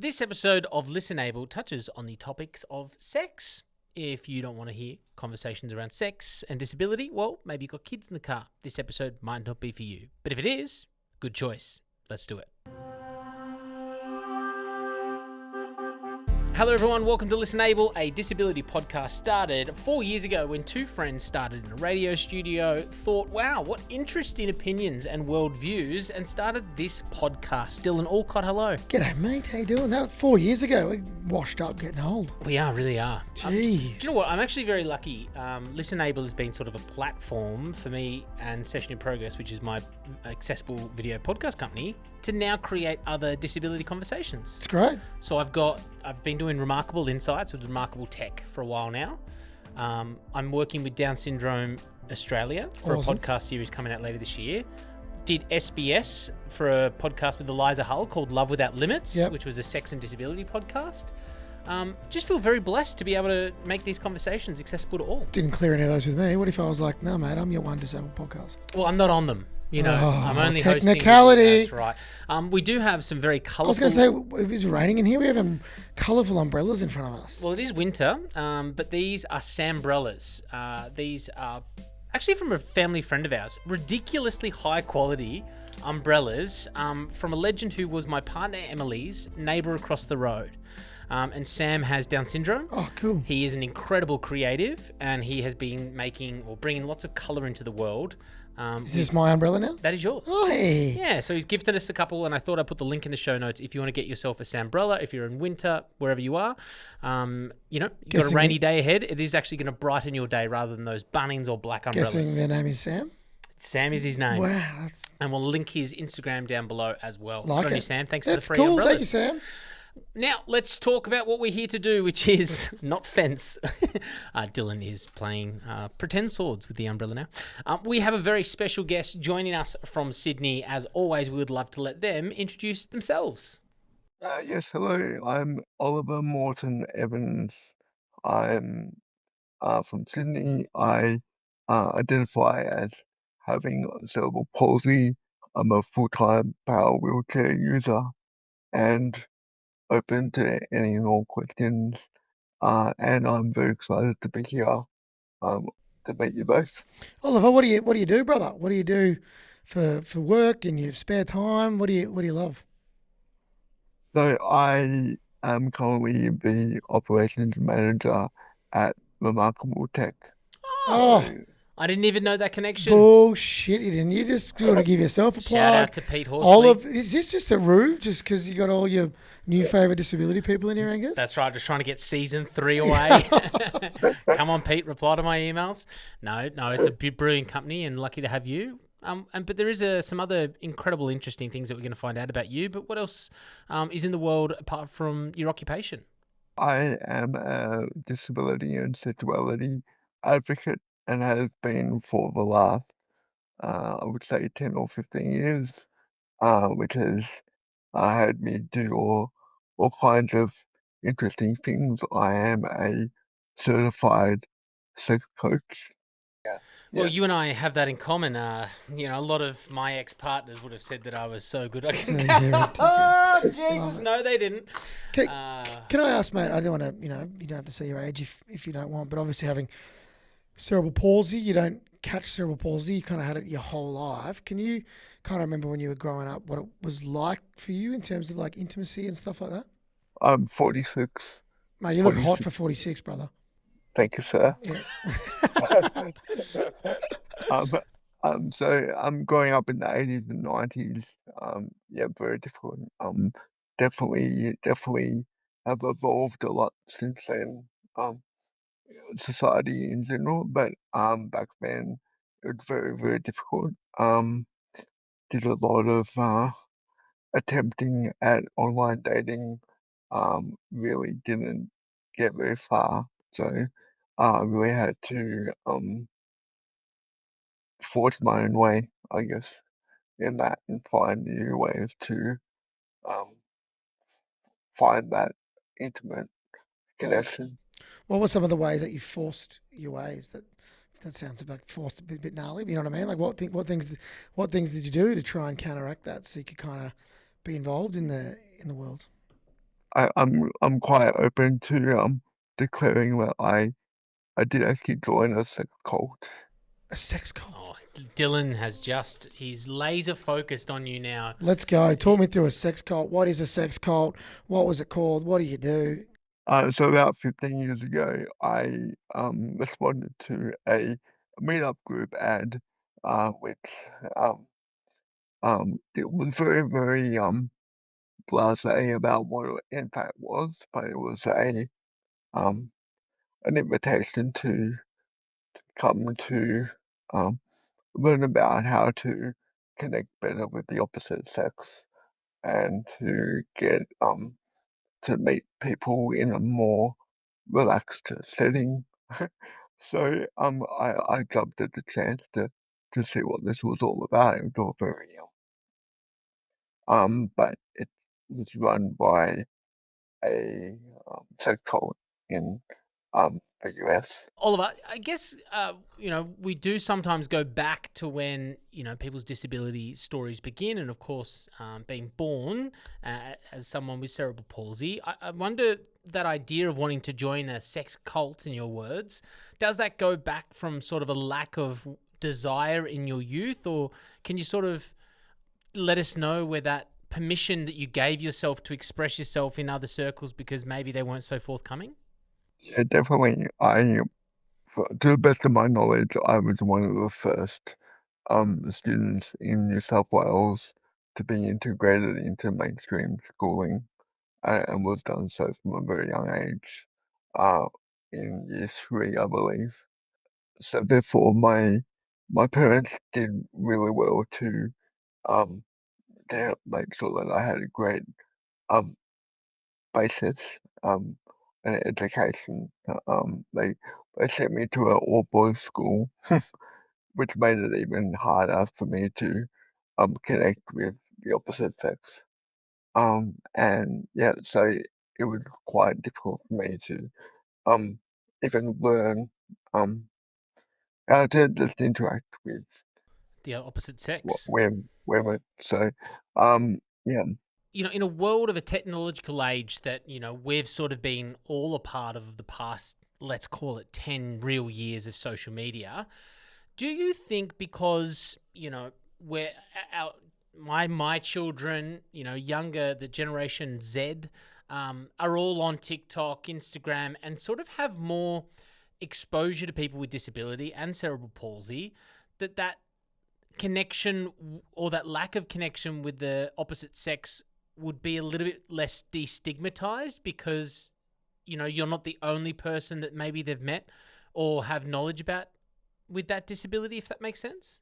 This episode of ListenABLe touches on the topics of sex. If you don't want to hear conversations around sex and disability, well, maybe you've got kids in the car. This episode might not be for you. But if it is, good choice. Let's do it. Hello everyone, welcome to ListenABLe, a disability podcast started 4 years ago when two friends started in a radio studio, thought, wow, what interesting opinions and worldviews, and started this podcast. Dylan Alcott, hello. G'day mate, how you doing? That was 4 years ago. We're washed up, getting old. We are, really are. Jeez. Do you know what? I'm actually very lucky. ListenABLe has been sort of a platform for me and Session in Progress, which is my accessible video podcast company, to now create other disability conversations. It's great. So I've been doing Remarkable Insights with Remarkable Tech for a while now. I'm working with Down Syndrome Australia for Awesome. a podcast series coming out later this year. Did SBS for a podcast with Eliza Hull called Love Without Limits, which was a sex and disability podcast. Just feel very blessed to be able to make these conversations accessible to all. Didn't clear any of those with me. What if I was like, no mate, I'm your one disabled podcast? Well, I'm not on them. You know, I'm only technicality. hosting. That's right. We do have some very colourful... I was going to say, it's raining in here. We have colourful umbrellas in front of us. Well, it is winter, but these are Sambrellas. These are actually from a family friend of ours. Ridiculously high quality umbrellas from a legend who was my partner Emily's neighbour across the road. And Sam has Down syndrome. Oh, cool. He is an incredible creative, and he has been bringing lots of colour into the world. Is this my umbrella now? That is yours. Oh, hey. Yeah, so he's gifted us a couple, and I thought I'd put the link in the show notes if you want to get yourself a Sambrella, if you're in winter, wherever you are. You've got a rainy day ahead. It is actually going to brighten your day rather than those Bunnings or black umbrellas. Guessing their name is Sam? Sam is his name. Wow. And we'll link his Instagram down below as well. Like Good on it. you, Sam. Thanks for the free cool. umbrellas. Thank you, Sam. Now, let's talk about what we're here to do, which is not fence. Dylan is playing pretend swords with the umbrella now. We have a very special guest joining us from Sydney. As always, we would love to let them introduce themselves. Yes, hello. I'm Oliver Morton Evans. I'm from Sydney. I identify as having cerebral palsy. I'm a full-time power wheelchair user and open to any and all questions. And I'm very excited to be here to meet you both. Oliver, what do you do, brother? What do you do for work in your spare time? What do you love? So I am currently the operations manager at Remarkable Tech. Oh. I didn't even know that connection. Bullshit, you didn't. You just want to give yourself a plug. Shout out to Pete Horsley. Oliver, is this just a ruse just because you got all your new favourite disability people in here, Angus? That's right. Just trying to get season 3 away. Come on, Pete. Reply to my emails. No, it's a brilliant company and lucky to have you. But there is some other incredible, interesting things that we're going to find out about you. But what else is in the world apart from your occupation? I am a disability and sexuality advocate and have been for the last, I would say, 10 or 15 years, which has had me do all kinds of interesting things. I am a certified sex coach. Well, you and I have that in common. A lot of my ex-partners would have said that I was so good. Oh, Jesus, no, they didn't. Can I ask, mate? I don't want to, you don't have to say your age if you don't want, but obviously having cerebral palsy, you don't catch cerebral palsy. You kind of had it your whole life. Can you kind of remember when you were growing up what it was like for you in terms of like intimacy and stuff like that? I'm 46. Mate, you look hot for 46, brother. Thank you, sir. Yeah. So I'm growing up in the 80s and 90s. Very difficult. Definitely have evolved a lot since then. Society in general, but back then it was very, very difficult. Did a lot of attempting at online dating. Really didn't get very far. So I really had to forge my own way, I guess, in that and find new ways to find that intimate connection. What were some of the ways that you forced your ways? That sounds like forced a bit gnarly. But you know what I mean? Like what things did you do to try and counteract that so you could kind of be involved in the world? I'm quite open to declaring that I did actually join a sex cult. A sex cult. Oh, Dylan he's laser focused on you now. Let's go. Talk me through a sex cult. What is a sex cult? What was it called? What do you do? So about 15 years ago, I responded to a meetup group ad, which um it was very blasé about what it in fact was, but it was a um an invitation to come to um learn about how to connect better with the opposite sex and to get to meet people in a more relaxed setting. So I jumped at the chance to see what this was all about. It was all very but it was run by a sex cult in the US. Oliver, I guess, we do sometimes go back to when, people's disability stories begin. And of course, being born as someone with cerebral palsy, I wonder that idea of wanting to join a sex cult, in your words, does that go back from sort of a lack of desire in your youth? Or can you sort of let us know where that permission that you gave yourself to express yourself in other circles because maybe they weren't so forthcoming? Yeah, definitely. To the best of my knowledge, I was one of the first students in New South Wales to be integrated into mainstream schooling, and was done so from a very young age, uh, in year three, I believe. So therefore, my parents did really well um to help make sure that I had a great um basis and education. They sent me to an all boys school, which made it even harder for me to connect with the opposite sex. And yeah, so it was quite difficult for me to um even learn um how to just interact with The opposite sex. women. So yeah, In a world of a technological age that, we've sort of been all a part of the past, let's call it 10 real years of social media, do you think because, we're our my children, younger, the generation Z, are all on TikTok, Instagram, and sort of have more exposure to people with disability and cerebral palsy, that connection or that lack of connection with the opposite sex would be a little bit less destigmatized because, you're not the only person that maybe they've met or have knowledge about with that disability, if that makes sense?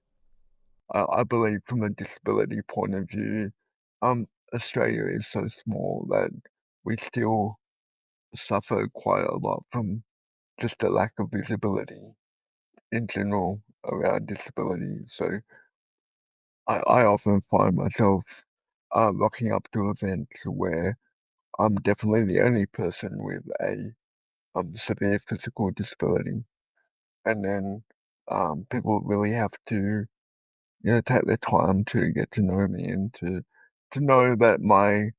I believe from a disability point of view, Australia is so small that we still suffer quite a lot from just a lack of visibility in general around disability. So I often find myself rocking up to events where I'm definitely the only person with a severe physical disability, and then people really have to take their time to get to know me and to know that my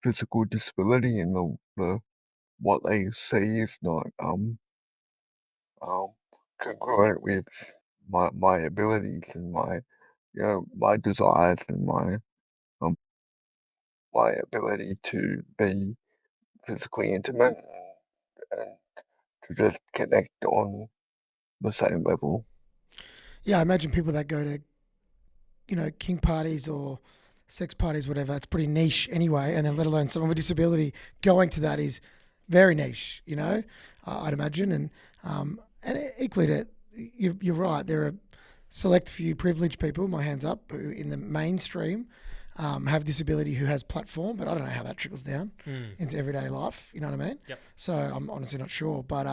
physical disability and the what they see is not um congruent with my abilities and my desires and um my ability to be physically intimate and to just connect on the same level. Yeah, I imagine people that go to, king parties or sex parties, whatever, it's pretty niche anyway. And then let alone someone with disability going to that is very niche, I'd imagine. And equally to, you're right. There are select few privileged people, my hands up, who in the mainstream have disability who has platform, but I don't know how that trickles down into everyday life. You know what I mean? Yep. So I'm honestly not sure. But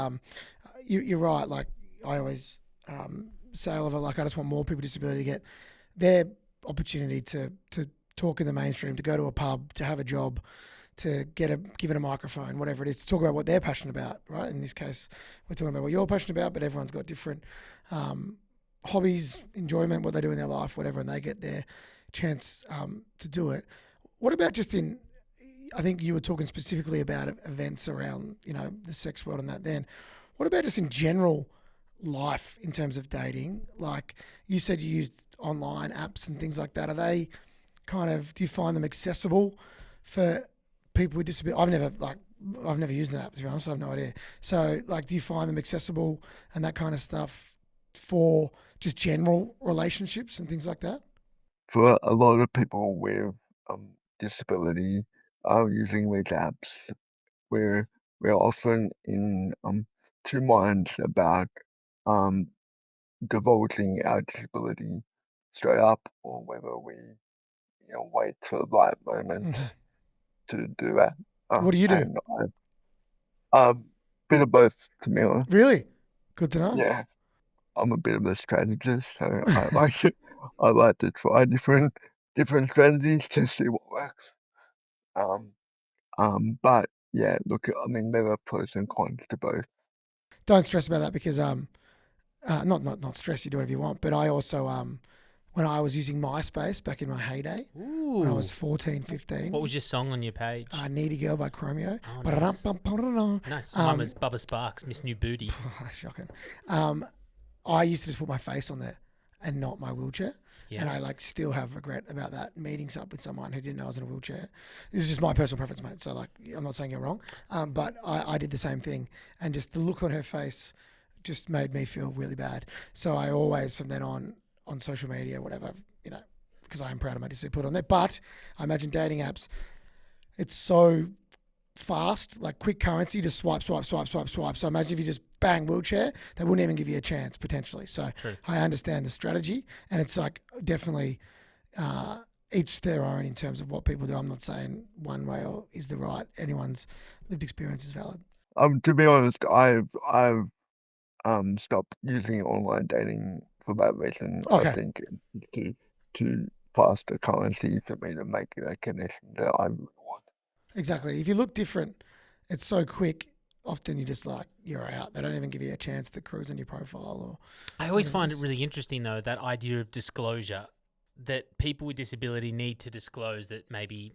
you're right. Like I always say, Oliver, like I just want more people with disability to get their opportunity to talk in the mainstream, to go to a pub, to have a job, to given a microphone, whatever it is, to talk about what they're passionate about, right? In this case, we're talking about what you're passionate about, but everyone's got different hobbies, enjoyment, what they do in their life, whatever, and they get their chance to do it. What about just in I think you were talking specifically about events around, the sex world and that then. What about just in general life in terms of dating? Like you said you used online apps and things like that. Are they do you find them accessible for people with disability? I've never used an app, to be honest. I have no idea. So do you find them accessible and that kind of stuff for just general relationships and things like that? For a lot of people with disability using these apps, we're often in two minds about um, divulging our disability straight up, or whether we wait for the right moment Mm-hmm. to do that. What do you do? And bit of both, to me. Really? Good to know. Yeah, I'm a bit of a strategist, so I like to try different strategies to see what works. Um, but yeah, look, I mean, there are pros and cons to both. Don't stress about that because not stress. You do whatever you want. But I also when I was using MySpace back in my heyday, when I was 14, 15. What was your song on your page? Needy Girl by Chromeo. Oh, nice. Nice. Mine was Bubba Sparks, Miss New Booty. That's shocking. I used to just put my face on there and not my wheelchair. Yeah. And I still have regret about that, meeting up with someone who didn't know I was in a wheelchair. This is just my personal preference, mate. So I'm not saying you're wrong. But I did the same thing, and just the look on her face just made me feel really bad. So I always, from then on social media, whatever, because I am proud of my disability, put on there. But I imagine dating apps, it's so fast, like quick currency, just swipe. So imagine if you just bang wheelchair, they wouldn't even give you a chance potentially. So True. I understand the strategy, and it's definitely each their own in terms of what people do. I'm not saying one way or is the right. Anyone's lived experience is valid. To be honest, I've stopped using online dating for that reason. Okay. I think it's too fast a currency for me to make that connection that I really want. Exactly. If you look different, it's so quick. Often you're out. They don't even give you a chance to cruise on your profile. I always find it really interesting, though, that idea of disclosure, that people with disability need to disclose that maybe,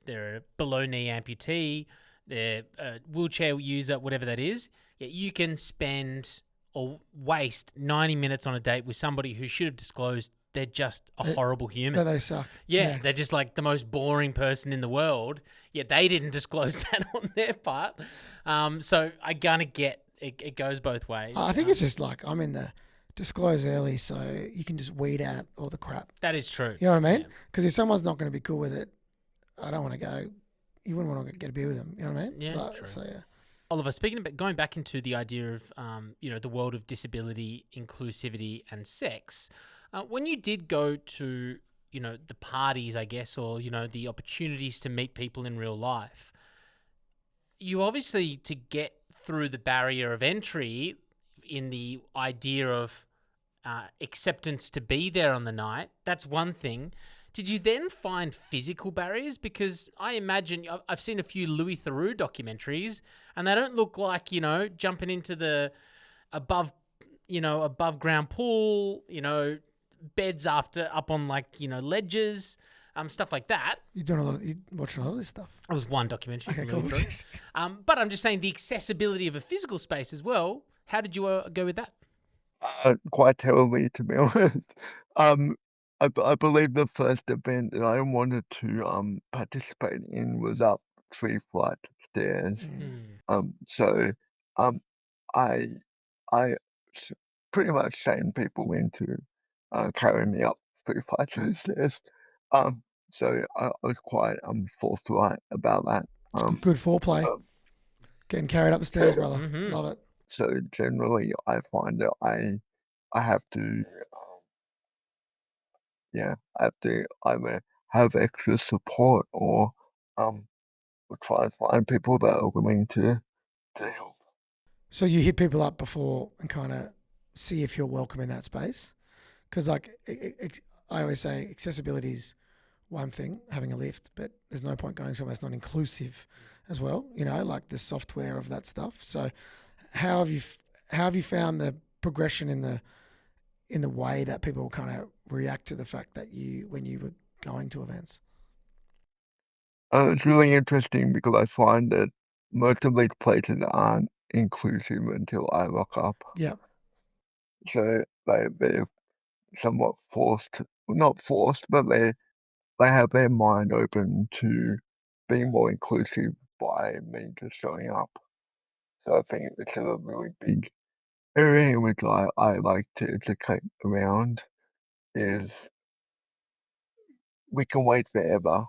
they're a below-knee amputee, they're a wheelchair user, whatever that is. Yet you can spend or waste 90 minutes on a date with somebody who should have disclosed they're just a horrible human. They suck. Yeah, they're just like the most boring person in the world, yet they didn't disclose that on their part. So I gonna get it goes both ways. I think it's just I'm in the disclose early so you can just weed out all the crap. That is true. You know what I mean? Because if someone's not going to be cool with it, I don't want to go. You wouldn't want to get a beer with them. You know what I mean? Yeah, true. So yeah. Oliver, speaking about going back into the idea of the world of disability, inclusivity, and sex, when you did go to the parties, I guess, or the opportunities to meet people in real life, you obviously, to get through the barrier of entry in the idea of acceptance to be there on the night, that's one thing. Did you then find physical barriers? Because I imagine I've seen a few Louis Theroux documentaries, and they don't look like jumping into the above ground pool, beds up on ledges, stuff like that. You watching a lot of this stuff. It was one documentary. Okay, from cool. Louis Theroux. But I'm just saying the accessibility of a physical space as well. How did you go with that? Quite terribly, to be honest. I believe the first event that I wanted to participate in was up 3 flights of stairs. So I pretty much shamed people into carrying me up 3 flights of stairs. So I was quite forthright about that. Good foreplay. Getting carried up the stairs, brother. Mm-hmm. Love it. So generally, I find that I have to. I have to either have extra support or try and find people that are willing to help. So you hit people up before and kind of see if you're welcome in that space? Because I always say accessibility is one thing, having a lift, but there's no point going somewhere that's not inclusive as well, like the software of that stuff. So how have you found the progression in the way that people kind of react to the fact that when you were going to events? It's really interesting because I find that most of these places aren't inclusive until I rock up. Yeah. So they're somewhat forced, well, not forced, but they have their mind open to being more inclusive by me just showing up. So I think it's a really big area in which I like to educate around is we can wait forever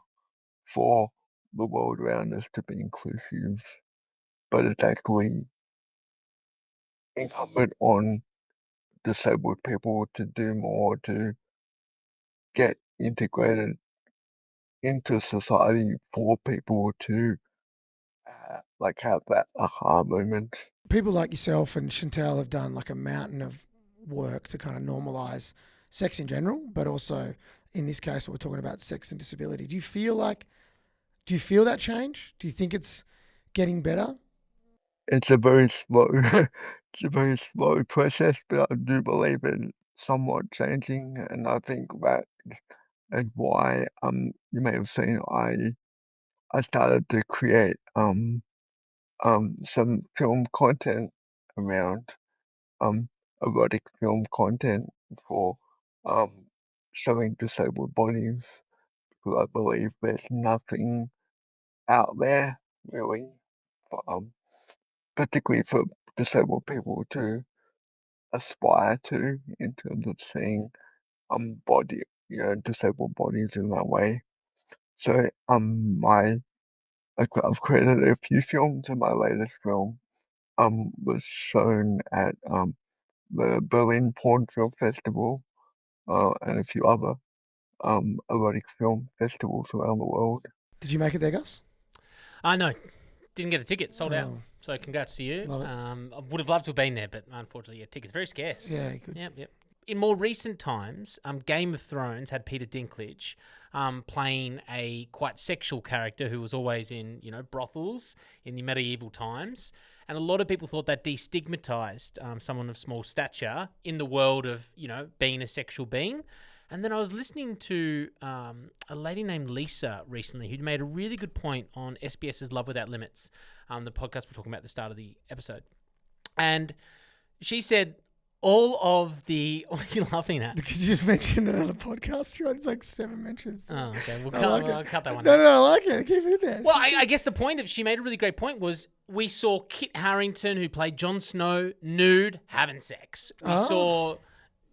for the world around us to be inclusive, but it's actually incumbent on disabled people to do more to get integrated into society for people to have that aha moment. People like yourself and Chantel have done like a mountain of work to kind of normalise sex in general, but also in this case, we're talking about sex and disability. Do you feel that change? Do you think it's getting better? It's a very slow, it's a very slow process, but I do believe it's somewhat changing, and I think that is why you may have seen I started to create some film content around erotic film content for um showing disabled bodies because I believe there's nothing out there really for, particularly for disabled people to aspire to in terms of seeing body disabled bodies in that way. So I've created a few films and my latest film was shown at the Berlin Porn Film Festival and a few other erotic film festivals around the world. Did you make it there, Gus? No, didn't get a ticket, sold out. Oh, So congrats to you. love it. I would have loved to have been there, but unfortunately, tickets very scarce. Yeah, good. Yep. In more recent times, Game of Thrones had Peter Dinklage playing a quite sexual character who was always in, brothels in the medieval times. And a lot of people thought that destigmatized someone of small stature in the world of, being a sexual being. And then I was listening to a lady named Lisa recently who made a really good point on SBS's Love Without Limits, the podcast we're talking about at the start of the episode. And she said all of the... What are you laughing at? Because you just mentioned another podcast, right? It's like 7 mentions. Oh, okay. I'll cut that one No, out. no, I like it. Keep it in there. Well, I guess the point she made a really great point was we saw Kit Harington, who played Jon Snow, nude, having sex. We saw,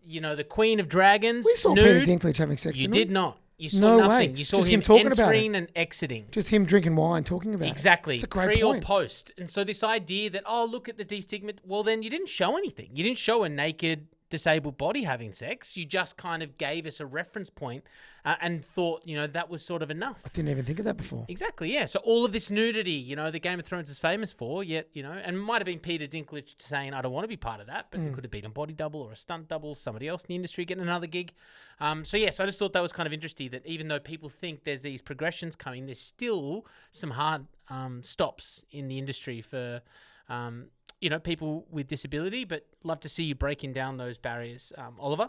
the Queen of Dragons, we saw nude. Peter Dinklage having sex. You didn't did we? not. You saw No nothing. way. You saw Just him talking about entering it. and exiting. Just him drinking wine, talking about Exactly. it. It's a great Pre point. or post. And so this idea that, look at the destigmat. Well, then you didn't show anything. You didn't show a naked, disabled body having sex. You just kind of gave us a reference point and thought, that was sort of enough. I didn't even think of that before. Exactly, yeah. So all of this nudity, the Game of Thrones is famous for, yet, and it might have been Peter Dinklage saying, I don't want to be part of that, but it could have been a body double or a stunt double, somebody else in the industry getting another gig. So I just thought that was kind of interesting that even though people think there's these progressions coming, there's still some hard stops in the industry for, people with disability, but love to see you breaking down those barriers, Oliver.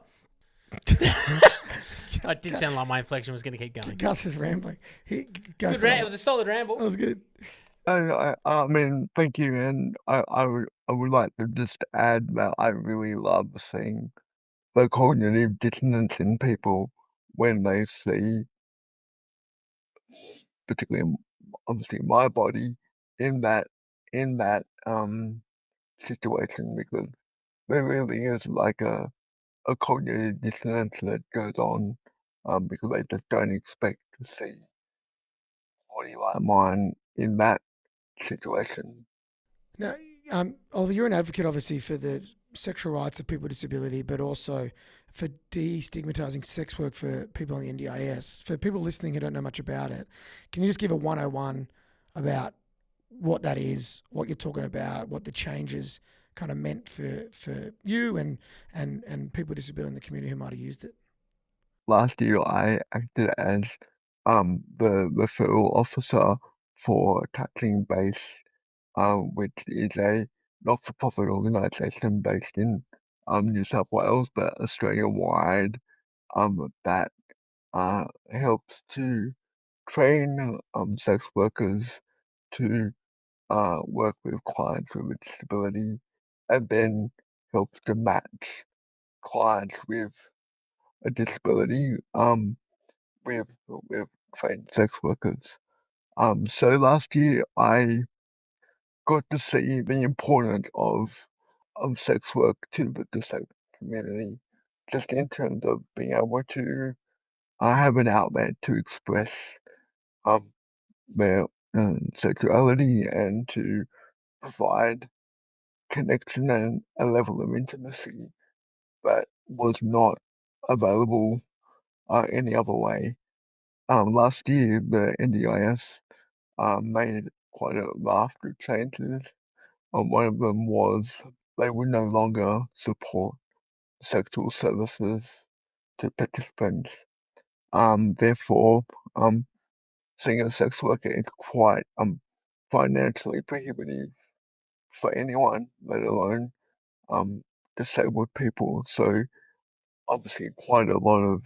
I did sound like my inflection was going to keep going. Gus is rambling. It was a solid ramble. That was good. I mean, thank you, and I would like to just add that I really love seeing the cognitive dissonance in people when they see, particularly obviously my body, in that situation because there really is like a cognitive dissonance that goes on because they just don't expect to see a body like mine in that situation. Now, Oliver, you're an advocate, obviously, for the sexual rights of people with disability, but also for destigmatising sex work for people on the NDIS. For people listening who don't know much about it, can you just give a 101 about what that is, what you're talking about, what the changes kind of meant for you and people with disability in the community who might have used it? Last year, I acted as the referral officer for Touching Base, which is a not-for-profit organisation based in New South Wales, but Australia-wide, that helps to train sex workers to work with clients with a disability, and then helps to match clients with a disability with trained sex workers. So last year I got to see the importance of sex work to the disabled community, just in terms of being able to have an outlet to express um, their sexuality and to provide connection and a level of intimacy that was not available any other way. Last year, the NDIS made quite a raft of changes. One of them was they would no longer support sexual services to participants. Therefore, seeing a sex worker is quite financially prohibitive for anyone, let alone disabled people. So obviously, quite a lot of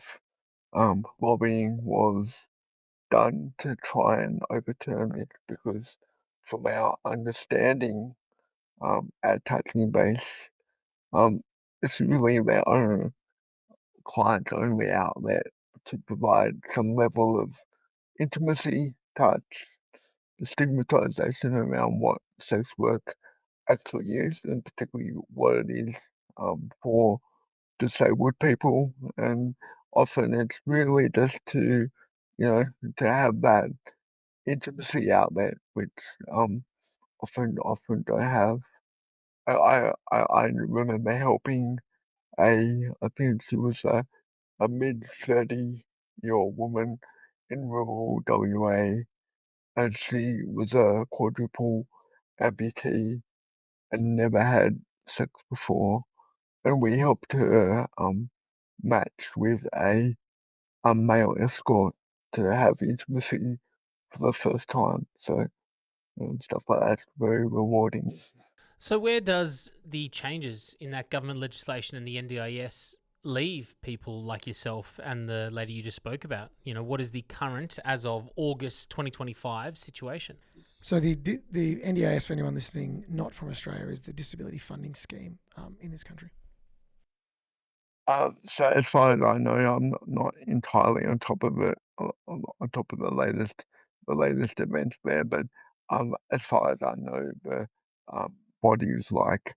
lobbying was done to try and overturn it because, from our understanding, at Touching Base, um, it's really their own client's only outlet to provide some level of intimacy, touch, the stigmatization around what sex work actually is, and particularly what it is for disabled people. And often it's really just to have that intimacy outlet, which often don't have. I remember helping I think she was a mid-30-year-old woman in rural WA, and she was a quadruple amputee and never had sex before, and we helped her match with a male escort to have intimacy for the first time. So stuff like that's very rewarding. So, where does the changes in that government legislation and the NDIS leave people like yourself and the lady you just spoke about? You know, what is the current, as of August 2025, situation? So the NDIS, for anyone listening not from Australia, is the disability funding scheme in this country. So as far as I know, I'm not entirely on top of it, on top of the latest events there. But as far as I know, the bodies like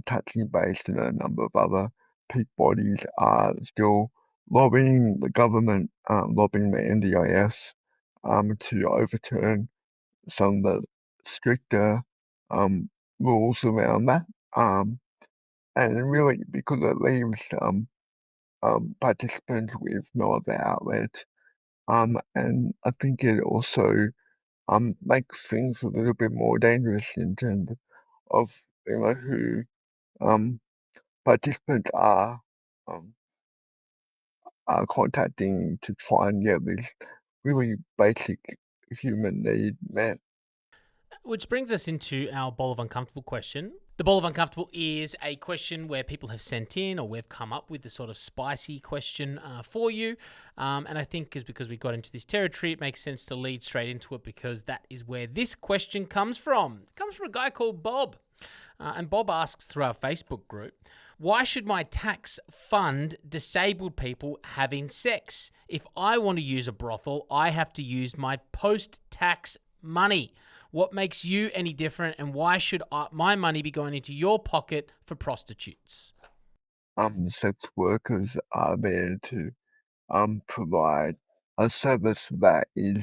Touching Base and a number of other peak bodies are still lobbying the government, lobbying the NDIS to overturn some of the stricter rules around that. Um, and really, because it leaves participants with no other outlet. And I think it also makes things a little bit more dangerous in terms of who um participants um are contacting to try and get this really basic human need met. Which brings us into our Bowl of Uncomfortable question. The Bowl of Uncomfortable is a question where people have sent in, or we've come up with the sort of spicy question for you. And I think because we got into this territory, it makes sense to lead straight into it, because that is where this question comes from. It comes from a guy called Bob. And Bob asks through our Facebook group, why should my tax fund disabled people having sex? If I want to use a brothel, I have to use my post-tax money. What makes you any different, and why should my money be going into your pocket for prostitutes? Sex workers are there to provide a service that is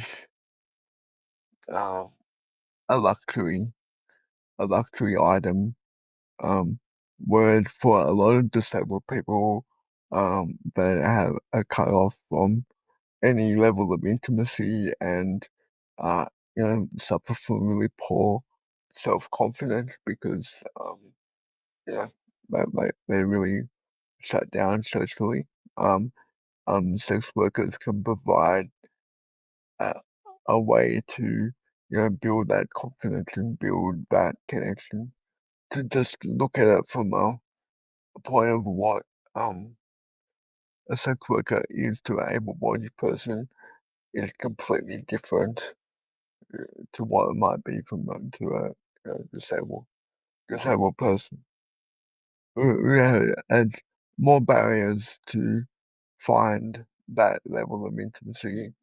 uh, a luxury item, um, whereas for a lot of disabled people that have a cut off from any level of intimacy and uh, suffer from really poor self-confidence because yeah, they really shut down socially. Um, Sex workers can provide a, a way to build that confidence and build that connection. To just look at it from a point of what a sex worker is to an able-bodied person is completely different to what it might be to a disabled person. We had more barriers to find that level of intimacy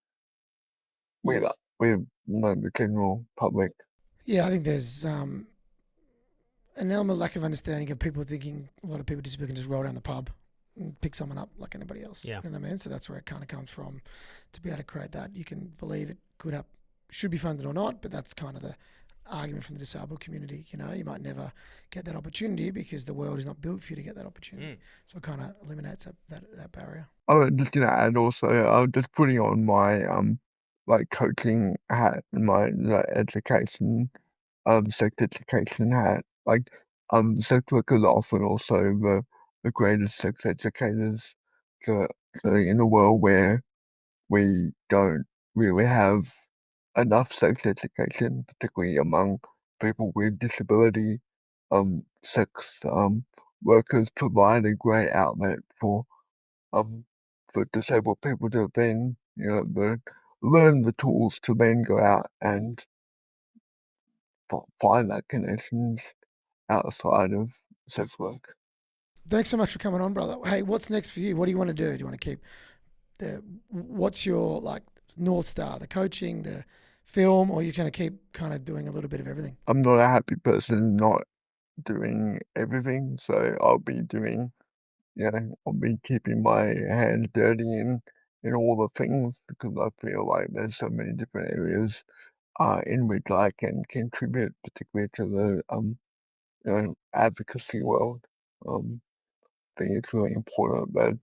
with the general public. Yeah, I think there's an element of lack of understanding of people thinking a lot of people just can just roll down the pub and pick someone up like anybody else. Yeah. You know what I mean? So that's where it kind of comes from, to be able to create that. You can believe it should be funded or not, but that's kind of the argument from the disabled community. You know, you might never get that opportunity because the world is not built for you to get that opportunity. So it kind of eliminates that barrier. I was just gonna add also, I was just putting on my like coaching hat and my education, sex education hat. Like sex workers are often also the greatest sex educators. So in a world where we don't really have enough sex education, particularly among people with disability, sex workers provide a great outlet um for disabled people to then learn the tools to then go out and find that connections outside of sex work. Thanks so much for coming on, brother. Hey, what's next for you? What do you want to do? Do you want to keep what's your like North Star, the coaching, the film, or you're going to keep kind of doing a little bit of everything? I'm not a happy person not doing everything, so I'll be keeping my hands dirty in all the things, because I feel like there's so many different areas in which I can contribute, particularly to the advocacy world. I think it's really important that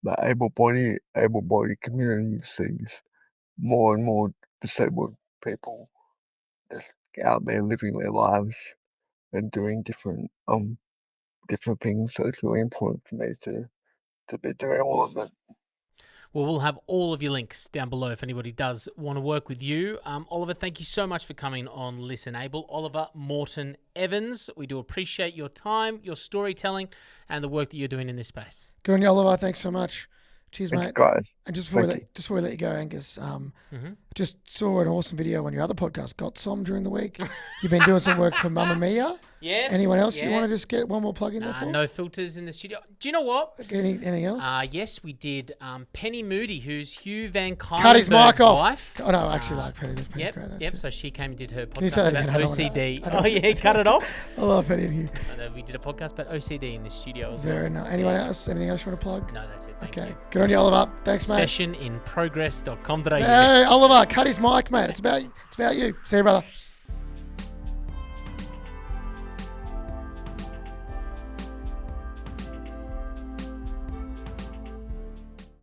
the able-bodied community sees more and more disabled people just out there living their lives and doing different things. So it's really important for me to be doing all of it. Well, we'll have all of your links down below if anybody does want to work with you. Oliver, thank you so much for coming on ListenABLe. Oliver Morton Evans, we do appreciate your time, your storytelling, and the work that you're doing in this space. Good on you, Oliver. Thanks so much. Cheers, Thanks, mate. guys. And just before we let you go, Angus, just saw an awesome video on your other podcast, Got Some, during the week. You've been doing some work for Mamma Mia. Yes. Anyone else you want to just get one more plug in there for? No filters in the studio. Do you know what? Anything else? Yes, we did. Penny Moody, who's Hugh Van Cut his mic Kylenberg's off. wife. Oh, no, I actually like Penny. Penny's great. Yep. So she came and did her Can you say podcast that about again? OCD. Oh, yeah, cut it off. I love Penny in here. We did a podcast about OCD in this studio as well. Very nice. Anyone else? Anything else you want to plug? No, that's it. Thank Okay. you. Good on you, Oliver. Thanks, mate. Sessioninprogress.com.au. Hey, Oliver, cut his mic, mate. It's about you. See you, brother.